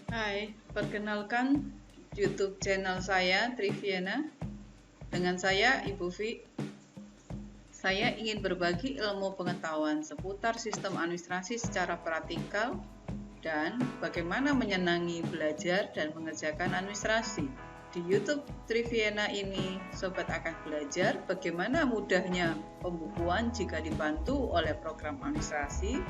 Hai, perkenalkan YouTube channel saya Triviana. Dengan saya Ibu Vi. Saya ingin berbagi ilmu pengetahuan seputar sistem administrasi secara praktikal dan bagaimana menyenangi belajar dan mengerjakan administrasi. Di YouTube Triviana ini, sobat akan belajar bagaimana mudahnya pembukuan jika dibantu oleh program administrasi,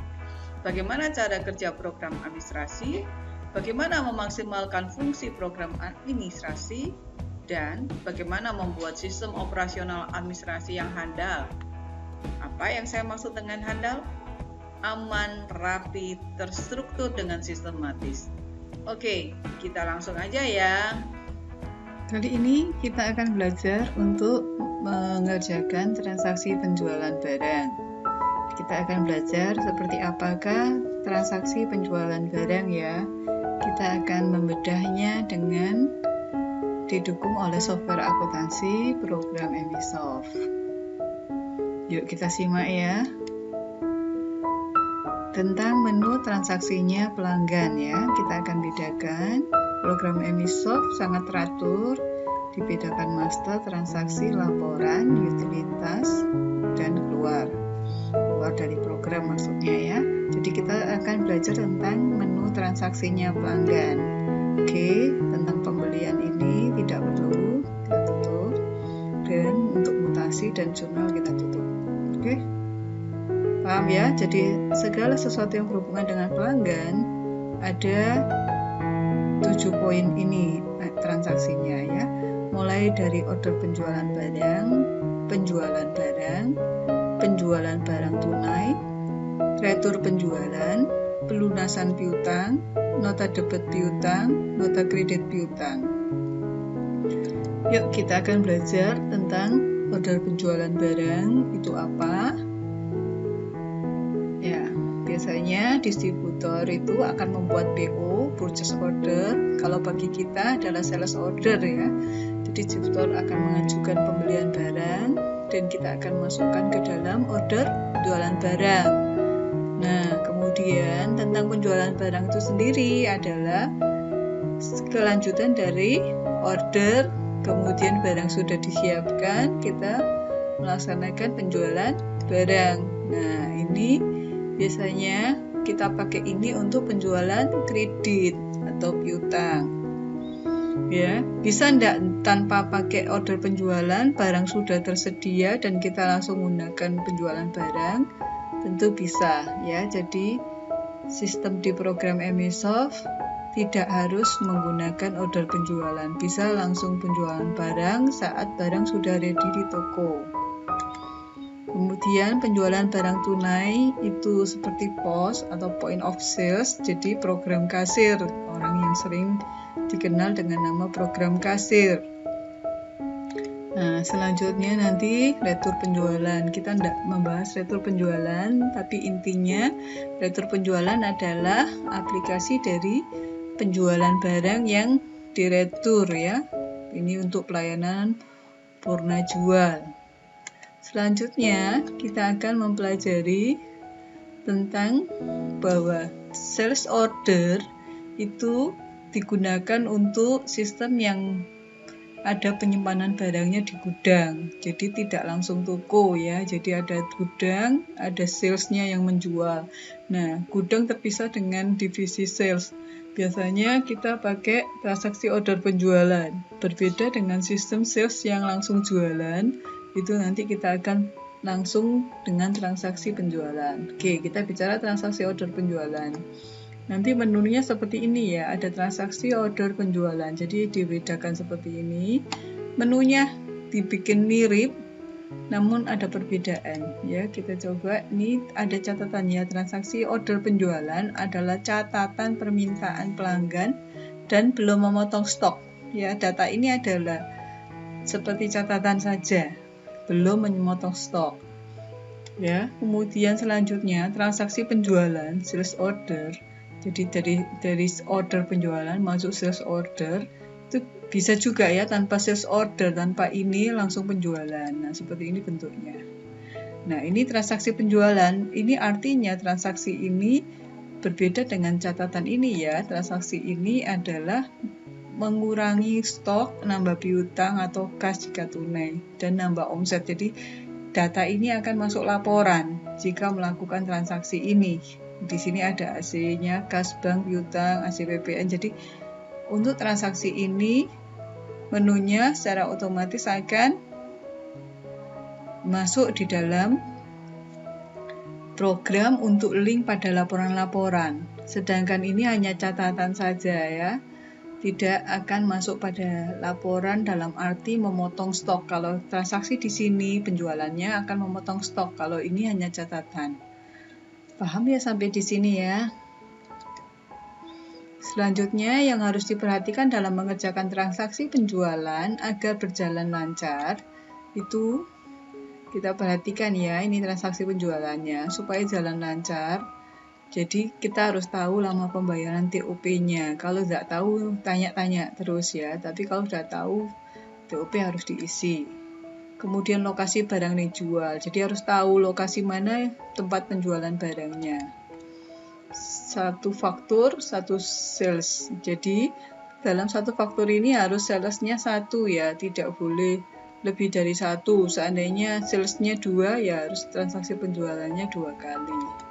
bagaimana cara kerja program administrasi, bagaimana memaksimalkan fungsi program administrasi, dan bagaimana membuat sistem operasional administrasi yang handal. Apa yang saya maksud dengan handal? Aman, rapi, terstruktur dengan sistematis. Oke, kita langsung aja ya. Kali ini kita akan belajar untuk mengerjakan transaksi penjualan barang. Kita akan belajar seperti apakah transaksi penjualan barang ya. Kita akan membedahnya dengan didukung oleh software akuntansi program Emisoft. Yuk kita simak ya. Tentang menu transaksinya pelanggan ya, kita akan bedakan. Program Emisoft sangat teratur, dibedakan master, transaksi, laporan, utilitas, dan keluar dari program maksudnya ya. Jadi kita akan belajar tentang menu transaksinya pelanggan. Oke, tentang pembelian ini tidak perlu, kita tutup. Dan untuk mutasi dan jurnal kita tutup. Oke, paham ya? Jadi segala sesuatu yang berhubungan dengan pelanggan ada 7 poin ini transaksinya ya. Mulai dari order penjualan barang, penjualan barang tunai, retur penjualan, pelunasan piutang, nota debit piutang, nota kredit piutang. Yuk kita akan belajar tentang order penjualan barang itu apa. Ya, biasanya distributor itu akan membuat PO, purchase order. Kalau bagi kita adalah sales order ya. Jadi distributor akan mengajukan pembelian barang dan kita akan masukkan ke dalam order penjualan barang. Nah, kemudian tentang penjualan barang itu sendiri adalah kelanjutan dari order, kemudian barang sudah disiapkan, kita melaksanakan penjualan barang. Nah, ini biasanya kita pakai ini untuk penjualan kredit atau piutang. Ya, bisa enggak tanpa pakai order penjualan, barang sudah tersedia dan kita langsung menggunakan penjualan barang? Tentu bisa ya. Jadi sistem di program Emisoft tidak harus menggunakan order penjualan, bisa langsung penjualan barang saat barang sudah ready di toko. Kemudian penjualan barang tunai itu seperti POS atau point of sales, jadi program kasir, orang yang sering dikenal dengan nama program kasir. Nah, selanjutnya nanti retur penjualan. Kita tidak membahas retur penjualan, tapi intinya retur penjualan adalah aplikasi dari penjualan barang yang diretur ya. Ini untuk pelayanan purna jual. Selanjutnya, kita akan mempelajari tentang bahwa sales order itu digunakan untuk sistem yang ada penyimpanan barangnya di gudang. Jadi tidak langsung toko ya. Jadi ada gudang, ada salesnya yang menjual. Nah, gudang terpisah dengan divisi sales. Biasanya kita pakai transaksi order penjualan. Berbeda dengan sistem sales yang langsung jualan. Itu nanti kita akan langsung dengan transaksi penjualan. Oke, kita bicara transaksi order penjualan. Nanti menunya seperti ini ya, ada transaksi order penjualan. Jadi dibedakan seperti ini. Menunya dibikin mirip, namun ada perbedaan ya. Kita coba, ini ada catatannya. Transaksi order penjualan adalah catatan permintaan pelanggan dan belum memotong stok. Ya, data ini adalah seperti catatan saja, belum memotong stok. Ya, kemudian selanjutnya transaksi penjualan, sales order. Jadi dari order penjualan masuk sales order, itu bisa juga ya tanpa sales order, tanpa ini langsung penjualan. Nah, seperti ini bentuknya. Nah, ini transaksi penjualan. Ini artinya transaksi ini berbeda dengan catatan ini ya. Transaksi ini adalah mengurangi stok, nambah piutang atau kas jika tunai, dan nambah omset. Jadi data ini akan masuk laporan jika melakukan transaksi ini. Di sini ada AC-nya, kas bank, piutang, AC PPN. Jadi untuk transaksi ini menunya secara otomatis akan masuk di dalam program untuk link pada laporan-laporan. Sedangkan ini hanya catatan saja ya. Tidak akan masuk pada laporan dalam arti memotong stok. Kalau transaksi di sini penjualannya akan memotong stok. Kalau ini hanya catatan. Paham ya sampai di sini ya? Selanjutnya yang harus diperhatikan dalam mengerjakan transaksi penjualan agar berjalan lancar, itu kita perhatikan ya, ini transaksi penjualannya supaya jalan lancar. Jadi kita harus tahu lama pembayaran TOP-nya. Kalau tidak tahu, tanya-tanya terus ya. Tapi kalau sudah tahu, TOP harus diisi. Kemudian lokasi barang dijual. Jadi harus tahu lokasi mana tempat penjualan barangnya. Satu faktur, satu sales. Jadi dalam satu faktur ini harus salesnya satu ya. Tidak boleh lebih dari satu. Seandainya salesnya 2, ya harus transaksi penjualannya 2 kali.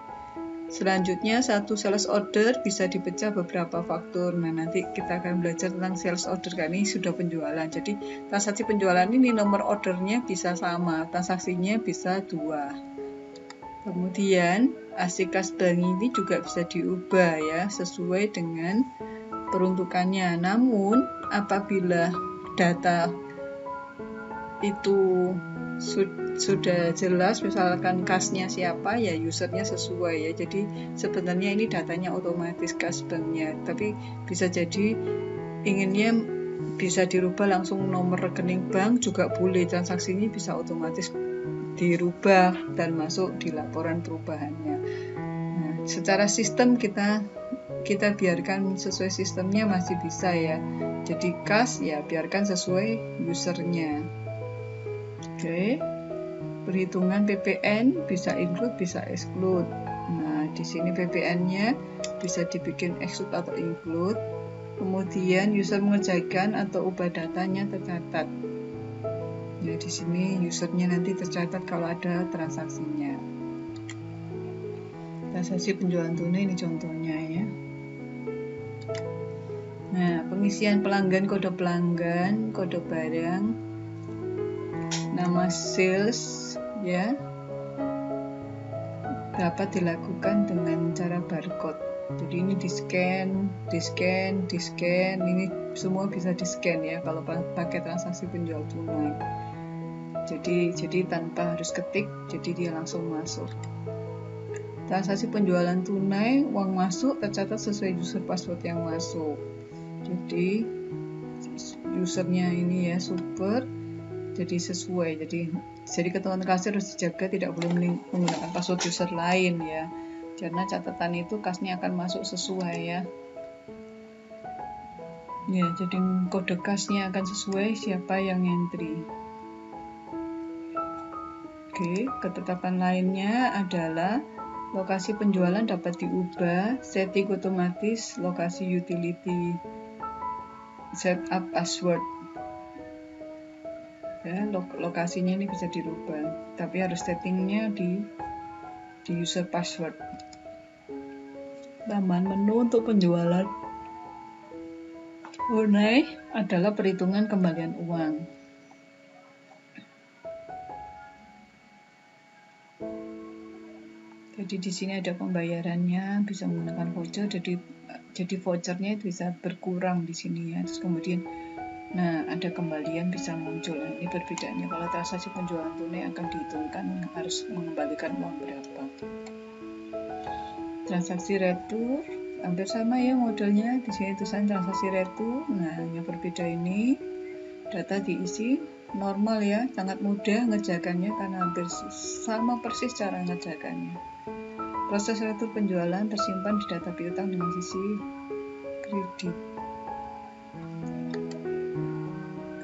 Selanjutnya, satu sales order bisa dipecah beberapa faktur. Nah, nanti kita akan belajar tentang sales order, kan ini sudah penjualan. Jadi, transaksi penjualan ini nomor ordernya bisa sama, transaksinya bisa 2. Kemudian, AC kas bank ini juga bisa diubah ya, sesuai dengan peruntukannya. Namun, apabila data itu sudah jelas, misalkan kasnya siapa ya usernya sesuai ya, jadi sebenarnya ini datanya otomatis kas banknya, tapi bisa jadi inginnya bisa dirubah langsung nomor rekening bank juga boleh, transaksi ini bisa otomatis dirubah dan masuk di laporan perubahannya. Nah, secara sistem kita biarkan sesuai sistemnya masih bisa ya, jadi kas ya biarkan sesuai usernya. Oke. Perhitungan PPN bisa include, bisa exclude. Nah, di sini PPN-nya bisa dibikin exclude atau include. Kemudian user mengerjakan atau ubah datanya tercatat. Ya, di sini usernya nanti tercatat kalau ada transaksinya. Transaksi penjualan tunai ini contohnya ya. Nah, pengisian pelanggan, kode barang, nama sales ya, dapat dilakukan dengan cara barcode. Jadi ini di-scan, ini semua bisa di-scan ya kalau pakai transaksi penjual tunai. Jadi tanpa harus ketik, jadi dia langsung masuk. Transaksi penjualan tunai, uang masuk tercatat sesuai user password yang masuk. Jadi usernya ini ya super, jadi sesuai. Jadi ketentuan kasir harus dijaga, tidak boleh menggunakan password user lain ya, karena catatan itu kasnya akan masuk sesuai ya. Ya, jadi kode kasnya akan sesuai siapa yang entry. Oke, ketetapan lainnya adalah lokasi penjualan dapat diubah, setting otomatis, lokasi utility, setup password. Ya, lokasinya ini bisa dirubah, tapi harus settingnya di user password. Tambahan menu untuk penjualan tunai adalah perhitungan kembalian uang. Jadi di sini ada pembayarannya, bisa menggunakan voucher, jadi vouchernya bisa berkurang di sini ya. Terus kemudian ada kembalian bisa muncul. Ini perbedaannya, kalau transaksi penjualan tunai akan dihitungkan harus mengembalikan uang berapa. Transaksi retur hampir sama ya modelnya. Di sini tulisan transaksi retur. Nah, yang berbeda ini data diisi normal ya, sangat mudah ngerjakannya karena hampir sama persis cara ngerjakannya. Proses retur penjualan tersimpan di data piutang dengan sisi kredit.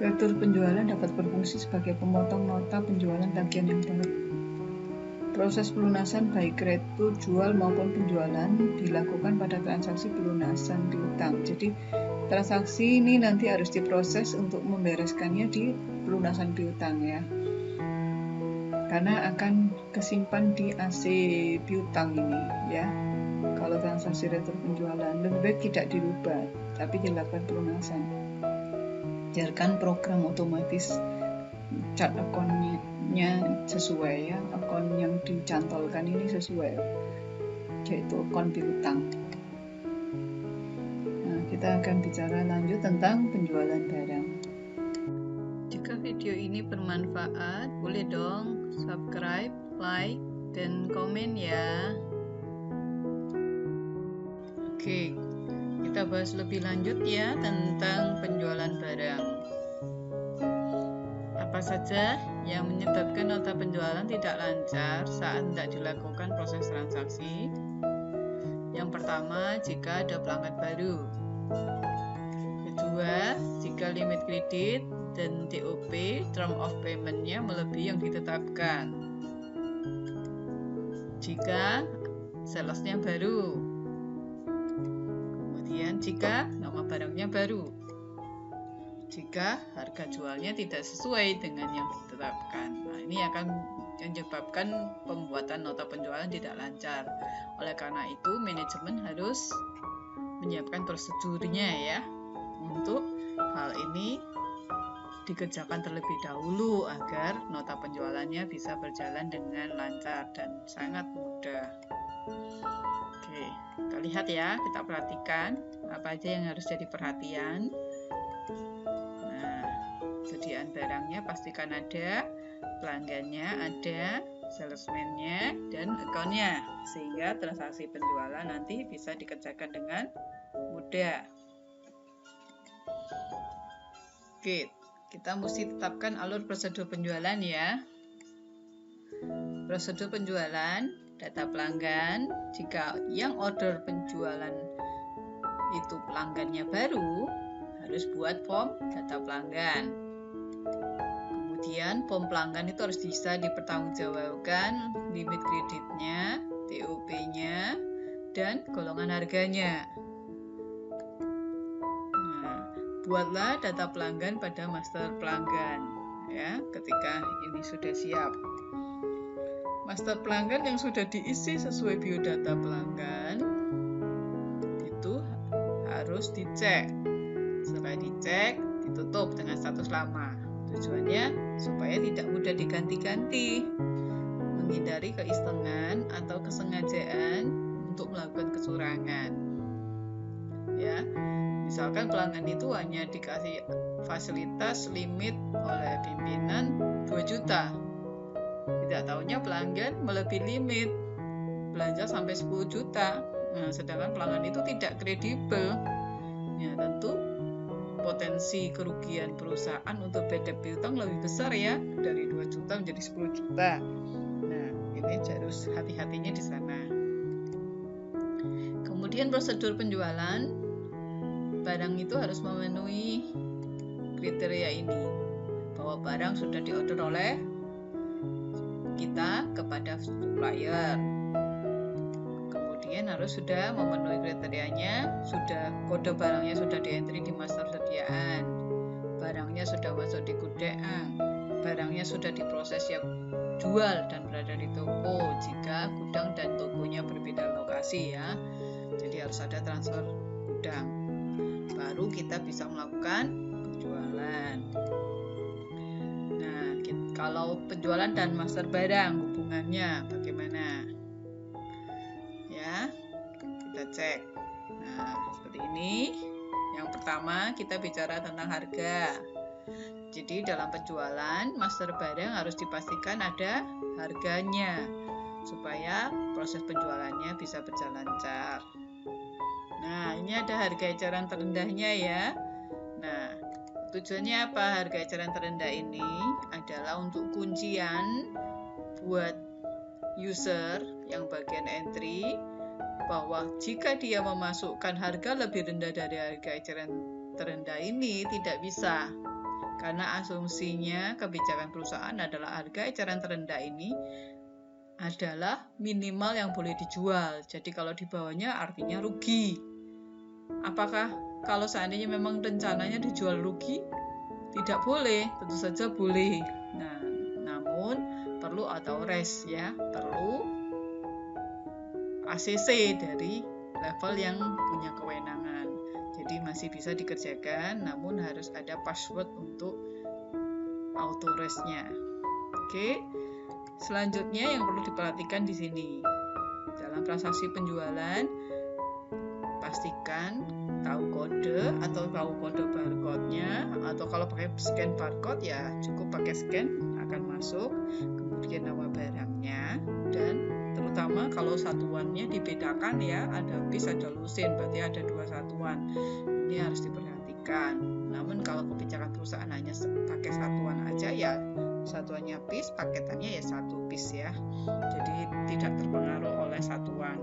Retur penjualan dapat berfungsi sebagai pemotong nota penjualan tagihan yang baru. Proses pelunasan baik retu jual maupun penjualan dilakukan pada transaksi pelunasan piutang. Jadi transaksi ini nanti harus diproses untuk membereskannya di pelunasan piutang ya. Karena akan kesimpan di AC piutang ini ya. Kalau transaksi retur penjualan lebih baik tidak dirubah, tapi dilakukan pelunasan. Biarkan program otomatis chart account-nya sesuai ya, akun yang dicantolkan ini sesuai, yaitu akun piutang. Nah, kita akan bicara lanjut tentang penjualan barang. Jika video ini bermanfaat, boleh dong subscribe, like, dan komen ya. Oke, kita bahas lebih lanjut ya tentang penjualan barang. Apa saja yang menyebabkan nota penjualan tidak lancar saat tidak dilakukan proses transaksi? Yang pertama, jika ada pelanggan baru. Kedua, jika limit kredit dan TOP (term of payment)-nya melebihi yang ditetapkan. Jika salesnya baru. Kemudian jika nama barangnya baru. Jika harga jualnya tidak sesuai dengan yang ditetapkan. Nah, ini akan menyebabkan pembuatan nota penjualan tidak lancar. Oleh karena itu, manajemen harus menyiapkan prosedurnya ya. Untuk hal ini dikerjakan terlebih dahulu agar nota penjualannya bisa berjalan dengan lancar dan sangat mudah. Oke, kita lihat ya, kita perhatikan apa aja yang harus jadi perhatian. Nah, sediaan barangnya pastikan ada, pelanggannya ada, salesman-nya, dan akunnya, sehingga transaksi penjualan nanti bisa dikerjakan dengan mudah. Oke, kita mesti tetapkan alur prosedur penjualan ya. Prosedur penjualan, data pelanggan. Jika yang order penjualan itu pelanggannya baru, harus buat form data pelanggan. Kemudian form pelanggan itu harus bisa dipertanggungjawabkan limit kreditnya, TOP-nya, dan golongan harganya. Buatlah data pelanggan pada master pelanggan ya ketika ini sudah siap. Master pelanggan yang sudah diisi sesuai biodata pelanggan itu harus dicek. Setelah dicek, ditutup dengan status lama. Tujuannya supaya tidak mudah diganti-ganti, menghindari keisengan atau kesengajaan untuk melakukan kecurangan. Ya. Misalkan pelanggan itu hanya dikasih fasilitas limit oleh pimpinan 2 juta. Tidak tahunya pelanggan melebihi limit, belanja sampai 10 juta. Nah, sedangkan pelanggan itu tidak kredibel. Ya, tentu potensi kerugian perusahaan untuk bad piutang lebih besar ya, dari 2 juta menjadi 10 juta. Nah, ini harus hati-hatinya di sana. Kemudian prosedur penjualan. Barang itu harus memenuhi kriteria ini, bahwa barang sudah diorder oleh kita kepada supplier. Kemudian harus sudah memenuhi kriterianya, sudah kode barangnya sudah di-entry di master sediaan, barangnya sudah masuk di gudang, barangnya sudah diproses siap jual dan berada di toko jika gudang dan tokonya berbeda lokasi ya. Jadi harus ada transfer gudang. Baru kita bisa melakukan penjualan. Nah, kalau penjualan dan master barang hubungannya bagaimana? Ya, kita cek. Nah, seperti ini. Yang pertama kita bicara tentang harga. Jadi dalam penjualan master barang harus dipastikan ada harganya supaya proses penjualannya bisa berjalan lancar. Nah, ini ada harga eceran terendahnya ya. Nah, tujuannya apa? Harga eceran terendah ini adalah untuk kuncian buat user yang bagian entry, bahwa jika dia memasukkan harga lebih rendah dari harga eceran terendah ini tidak bisa. Karena asumsinya kebijakan perusahaan adalah harga eceran terendah ini adalah minimal yang boleh dijual. Jadi kalau di bawahnya artinya rugi. Apakah kalau seandainya memang rencananya dijual rugi? Tidak boleh, tentu saja boleh. Nah, namun perlu authorized ya, perlu ACC dari level yang punya kewenangan. Jadi masih bisa dikerjakan, namun harus ada password untuk authorized-nya. Oke. Selanjutnya yang perlu diperhatikan di sini. Dalam transaksi penjualan, pastikan tahu kode atau tahu kode barcode-nya, atau kalau pakai scan barcode ya cukup pakai scan akan masuk. Kemudian nama barangnya, dan terutama kalau satuannya dibedakan ya, ada bis ada lusin, berarti ada 2 satuan. Ini harus diperhatikan. Namun kalau kebijakan perusahaan hanya pakai satuan aja ya, satuannya bis, paketannya ya 1 bis ya. Jadi tidak terpengaruh oleh satuan.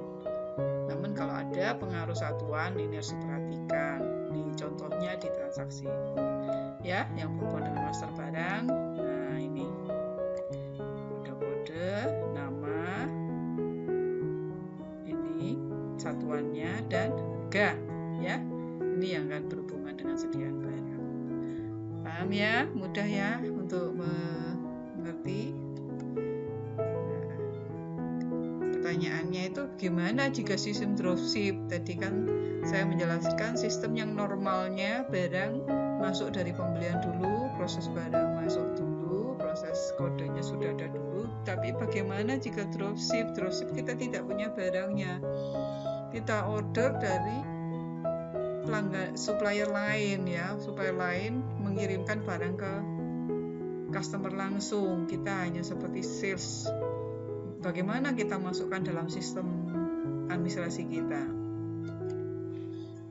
Namun kalau ada pengaruh satuan, ini harus diperhatikan. Di contohnya di transaksi ya, yang berhubungan dengan master barang. Nah, ini kode, nama, ini satuannya dan harga ya. Ini yang akan berhubungan dengan sediaan barang. Paham ya? Mudah ya untuk mengerti. Nah, pertanyaannya itu gimana jika sistem dropship? Tadi kan saya menjelaskan sistem yang normalnya barang masuk dari pembelian dulu, proses barang masuk dulu, proses kodenya sudah ada dulu. Tapi bagaimana jika dropship? Dropship kita tidak punya barangnya, kita order dari pelanggan supplier lain ya, supplier lain mengirimkan barang ke customer langsung, kita hanya seperti sales. Bagaimana kita masukkan dalam sistem administrasi kita?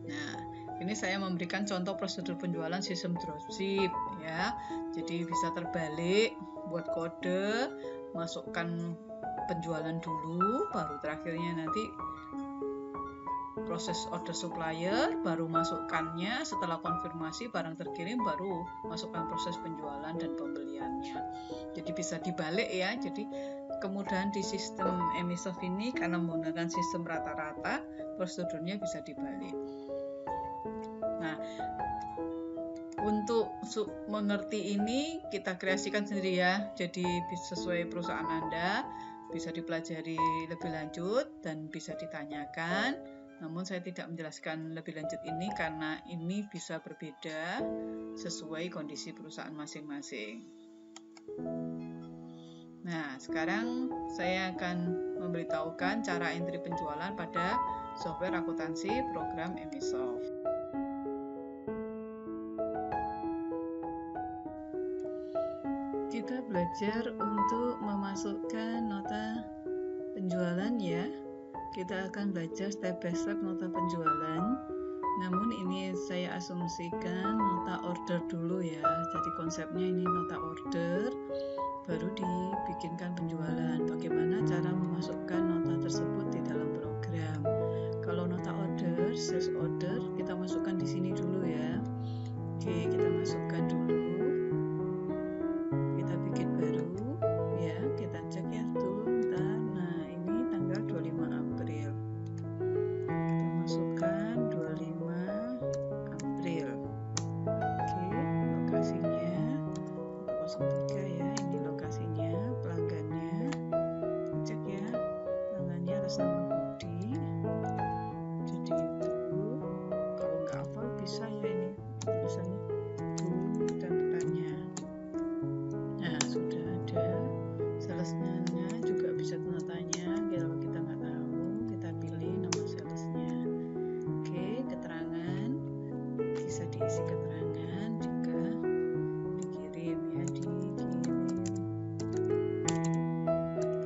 Nah, ini saya memberikan contoh prosedur penjualan sistem dropship ya. Jadi bisa terbalik, buat kode, masukkan penjualan dulu, baru terakhirnya nanti proses order supplier, baru masukkannya, setelah konfirmasi barang terkirim baru masukkan proses penjualan dan pembeliannya. Jadi bisa dibalik ya. Jadi kemudahan di sistem Emisoft ini karena menggunakan sistem rata-rata, prosedurnya bisa dibalik. Nah, untuk mengerti ini kita kreasikan sendiri ya. Jadi sesuai perusahaan Anda, bisa dipelajari lebih lanjut dan bisa ditanyakan. Namun saya tidak menjelaskan lebih lanjut ini karena ini bisa berbeda sesuai kondisi perusahaan masing-masing. Nah, sekarang saya akan memberitahukan cara entry penjualan pada software akuntansi program Emisoft. Kita belajar untuk memasukkan nota penjualan ya. Kita akan belajar step by step nota penjualan. Namun ini saya asumsikan nota order dulu ya. Jadi konsepnya ini nota order, baru dibikinkan penjualan. Bagaimana cara memasukkan nota tersebut di dalam program? Kalau nota order, sales order, kita masukkan di sini dulu ya. Oke, kita masukkan dulu. Kita bikin baru ya. Kita cek ya dulu ntar. Nah, ini tanggal 25 April. Kita masukkan 25 April. Oke, lokasinya 03 ya. Ini lokasinya, pelanggannya. Cek ya. Pelanggannya atas nama Budi. Jadi itu kalau nggak hafal bisa ya ini tulisannya Bu dan petanya. Nah, sudah ada salesnya juga bisa tanda tanya. Kalau kita nggak tahu, kita pilih nama salesnya. Oke, keterangan bisa diisi keterangan jika dikirim ya, dikirim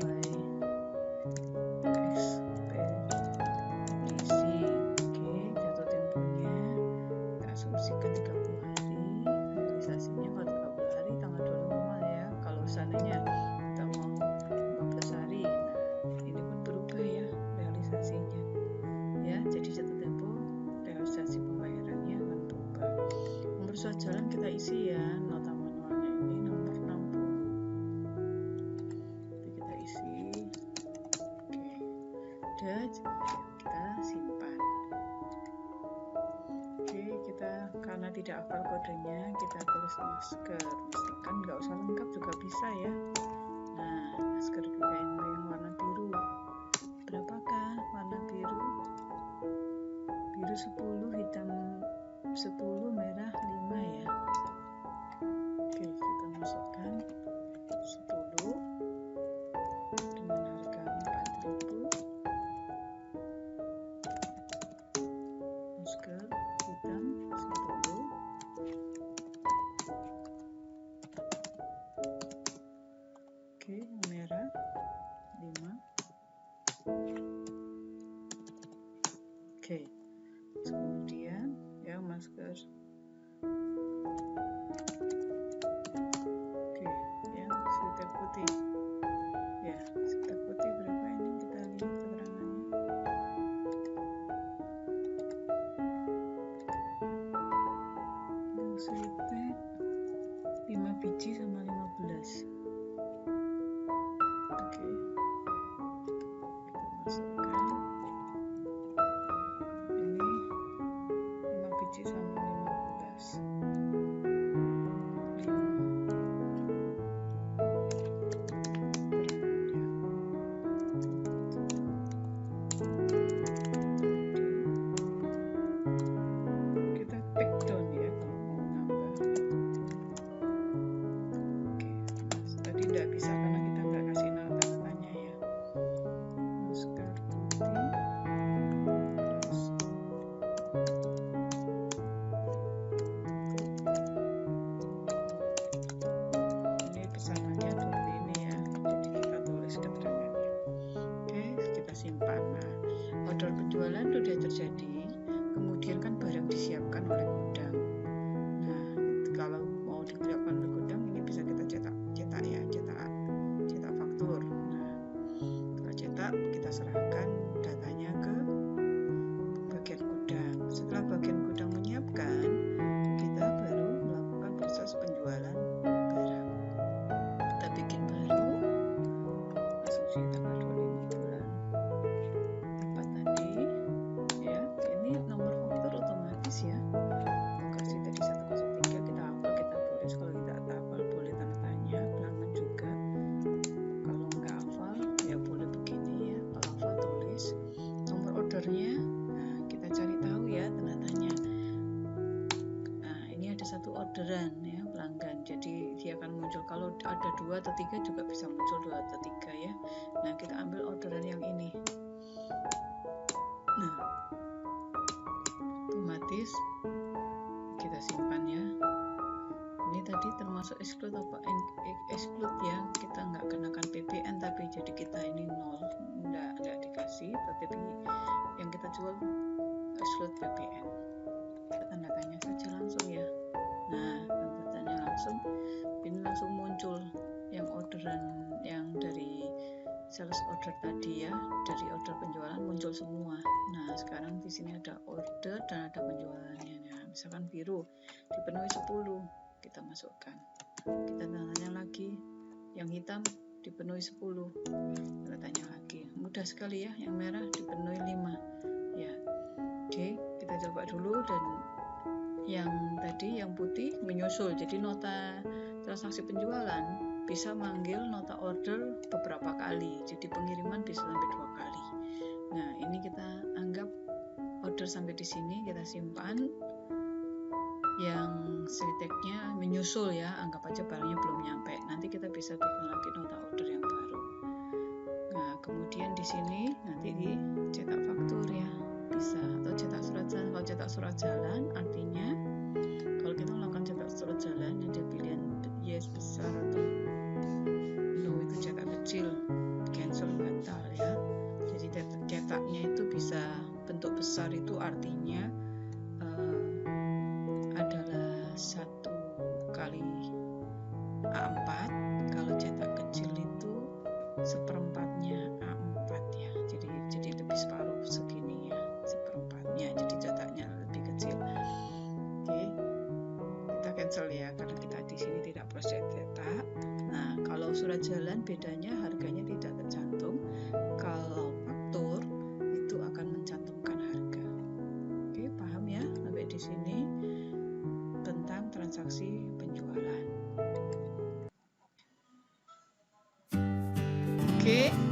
by ekspedisi. Oke, jatuh temponya kita asumsikan 30 hari, realisasinya kalau 30 hari tanggal 25 ya. Kalau seandainya kita mau 15 hari, nah ini pun berubah ya realisasinya ya. Jadi jatuh tempo, realisasi pembayarannya akan berubah. Nomor surat jalan kita isi ya, nota manualnya ini nomor 60. Jadi kita isi kita karena tidak hafal kodenya, kita tulis masker. Misalkan nggak usah lengkap juga bisa ya. Nah, masker kain yang warna biru. Berapakah warna biru? Biru 10, hitam 10, merah 5 ya. Oke, kita masukkan 10 dengan harga 4.000. Masker hitam 10. Oke, merah 5. Oke, kemudian ya masker. Oke, yang sweater putih. Ya, sweater putih berapa ini? Kita lihat keterangannya. Yang sweater 5 biji sama 15. Oke, kita masukkan. Ini 5 biji sama 15. 5. Kita take down ya kalau mau nambah. Oke, tadi tidak bisa karena kita nggak kasih tanda-tandanya ya. Masker putih. Ini pesanannya seperti ini ya, jadi kita tulis keterangannya. Oke, kita simpan. Nah, order penjualan sudah terjadi, kemudian kan barang disiapkan oleh gudang. Nah, kalau mau disiapkan oleh gudang, ini bisa kita cetak ya, cetak faktur. Nah, setelah cetak kita serahkan datanya ke bagian gudang. Setelah bagian gudang menyiapkan, kita baru melakukan proses penjualan barang. Kita bikin baru, asumsi tanggal 25 bulan 4 tadi ya. Ini nomor faktur otomatis ya. Lokasi tadi 103 kita hafal, kita tulis. Kalau tidak hafal boleh tanda tanya. Pelanggan juga kalau nggak hafal ya boleh begini ya. Kalau hafal tulis nomor ordernya. Nah, kita cari tahu ya tanda tanya. Nah, ini ada satu orderan ya pelanggan, jadi dia akan muncul. Kalau ada 2 atau 3 juga bisa muncul 2 atau 3 ya. Nah, kita ambil orderan yang ini. Nah, otomatis kita simpan ya. Ini tadi termasuk exclude apa? Exclude ya, kita nggak kenakan PPN, tapi jadi kita ini 0, nggak dikasih, tapi yang kita jual exclude PPN. Kita tanda tanya saja langsung ya. Nah, tanda tanya langsung, ini langsung muncul yang orderan yang dari sales order tadi ya, dari order penjualan muncul semua. Nah, sekarang di sini ada order dan ada penjualannya. Nah, misalkan biru dipenuhi 10, kita masukkan. Kita tanda tanya lagi, yang hitam dipenuhi 10, kita tanya lagi. Mudah sekali ya, yang merah dipenuhi 5 ya. Oke, kita coba dulu. Dan yang tadi yang putih menyusul, jadi nota transaksi penjualan bisa manggil nota order beberapa kali, jadi pengiriman bisa sampai 2 kali. Nah, ini kita anggap order sampai di sini, kita simpan. Yang switeknya menyusul ya, anggap aja barangnya belum nyampe, nanti kita bisa bikin lagi nota order yang baru. Nah, kemudian di sini nanti dicetak faktur ya, bisa, atau cetak surat jalan. Kalau cetak surat jalan artinya kalau kita melakukan cetak surat jalan yang dia pilihan yes besar atau no itu cetak kecil, cancel batal ya. Jadi cetaknya itu bisa bentuk besar, itu artinya adalah 1 kali A4. Kalau cetak kecil itu 1/4-nya A4 ya, jadi lebih separuh segini ya, 1/4-nya, jadi cetaknya lebih kecil. Oke, kita cancel ya karena kita di sini tidak proses cetak. Nah, kalau surat jalan bedanya harganya tidak tercantum, kalau faktur itu akan mencantumkan harga. Oke, paham ya sampai di sini? transaksi penjualan. Oke.